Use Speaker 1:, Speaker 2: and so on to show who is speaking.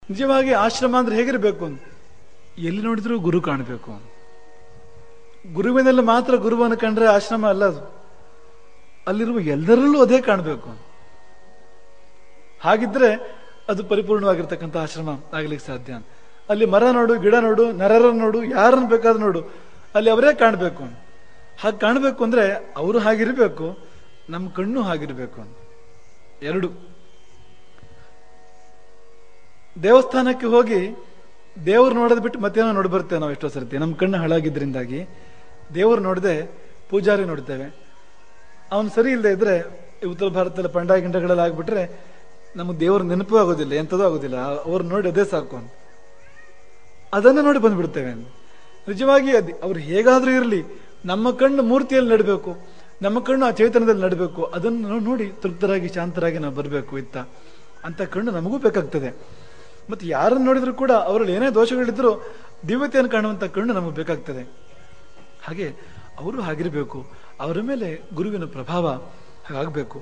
Speaker 1: ನಿಜವಾಗಿ ಆಶ್ರಮ ಅಂದ್ರೆ ಹೇಗಿರ್ಬೇಕು ಅಂತ ಎಲ್ಲಿ ನೋಡಿದ್ರು ಗುರು ಕಾಣಬೇಕು. ಗುರುವಿನಲ್ಲಿ ಮಾತ್ರ ಗುರುವನ್ನು ಕಂಡ್ರೆ ಆಶ್ರಮ ಅಲ್ಲ ಅದು, ಅಲ್ಲಿರುವ ಎಲ್ಲರಲ್ಲೂ ಅದೇ ಕಾಣಬೇಕು. ಹಾಗಿದ್ರೆ ಅದು ಪರಿಪೂರ್ಣವಾಗಿರ್ತಕ್ಕಂಥ ಆಶ್ರಮ ಆಗ್ಲಿಕ್ಕೆ ಸಾಧ್ಯ. ಅಲ್ಲಿ ಮರ ನೋಡು, ಗಿಡ ನೋಡು, ನರರನ್ನು ನೋಡು, ಯಾರನ್ನು ಬೇಕಾದ್ರೂ ನೋಡು, ಅಲ್ಲಿ ಅವರೇ ಕಾಣಬೇಕು. ಹಾಗೆ ಕಾಣಬೇಕು ಅಂದ್ರೆ ಅವರು ಹಾಗಿರ್ಬೇಕು, ನಮ್ಮ ಕಣ್ಣು ಹಾಗಿರ್ಬೇಕು. ಎರಡು. ದೇವಸ್ಥಾನಕ್ಕೆ ಹೋಗಿ ದೇವ್ರು ನೋಡೋದು ಬಿಟ್ಟು ಮತ್ತೇನೋ ನೋಡಿ ಬರ್ತೇವೆ ನಾವು ಎಷ್ಟೋ ಸರ್ತಿ. ನಮ್ಮ ಕಣ್ಣು ಹಾಳಾಗಿದ್ರಿಂದಾಗಿ ದೇವ್ರು ನೋಡದೆ ಪೂಜಾರಿ ನೋಡ್ತೇವೆ. ಅವನು ಸರಿ ಇಲ್ಲದೆ ಇದ್ರೆ ಉತ್ತರ ಭಾರತದಲ್ಲಿ ಪಂಡ ಗಿಂಡಗಳೆಲ್ಲ ಆಗ್ಬಿಟ್ರೆ ನಮಗೆ ದೇವ್ರ ನೆನಪು ಆಗೋದಿಲ್ಲ, ಎಂಥದೂ ಆಗೋದಿಲ್ಲ. ಅವ್ರು ನೋಡಿ ಅದೇ ಸಾಕು ಅಂತ ಅದನ್ನ ನೋಡಿ ಬಂದ್ಬಿಡ್ತೇವೆ. ನಿಜವಾಗಿ ಅವ್ರು ಹೇಗಾದ್ರೂ ಇರಲಿ, ನಮ್ಮ ಕಣ್ಣು ಮೂರ್ತಿಯಲ್ಲಿ ನಡಬೇಕು, ನಮ್ಮ ಕಣ್ಣು ಆ ಚೈತನ್ಯದಲ್ಲಿ ನಡಬೇಕು. ಅದನ್ನು ನೋಡಿ ತೃಪ್ತರಾಗಿ ಶಾಂತರಾಗಿ ನಾವು ಬರಬೇಕು ಇತ್ತ ಅಂತ ಕಣ್ಣು ನಮಗೂ ಬೇಕಾಗ್ತದೆ. ಮತ್ತೆ ಯಾರನ್ನು ನೋಡಿದ್ರು ಕೂಡ ಅವರಲ್ಲಿ ಏನೇ ದೋಷಗಳಿದ್ರು ದಿವ್ಯತೆಯನ್ನು ಕಾಣುವಂತ ಕಣ್ಣು ನಮಗೆ ಬೇಕಾಗ್ತದೆ. ಹಾಗೆ ಅವರು ಹಾಗಿರ್ಬೇಕು, ಅವರ ಮೇಲೆ ಗುರುವಿನ ಪ್ರಭಾವ ಹಾಗಾಗಬೇಕು.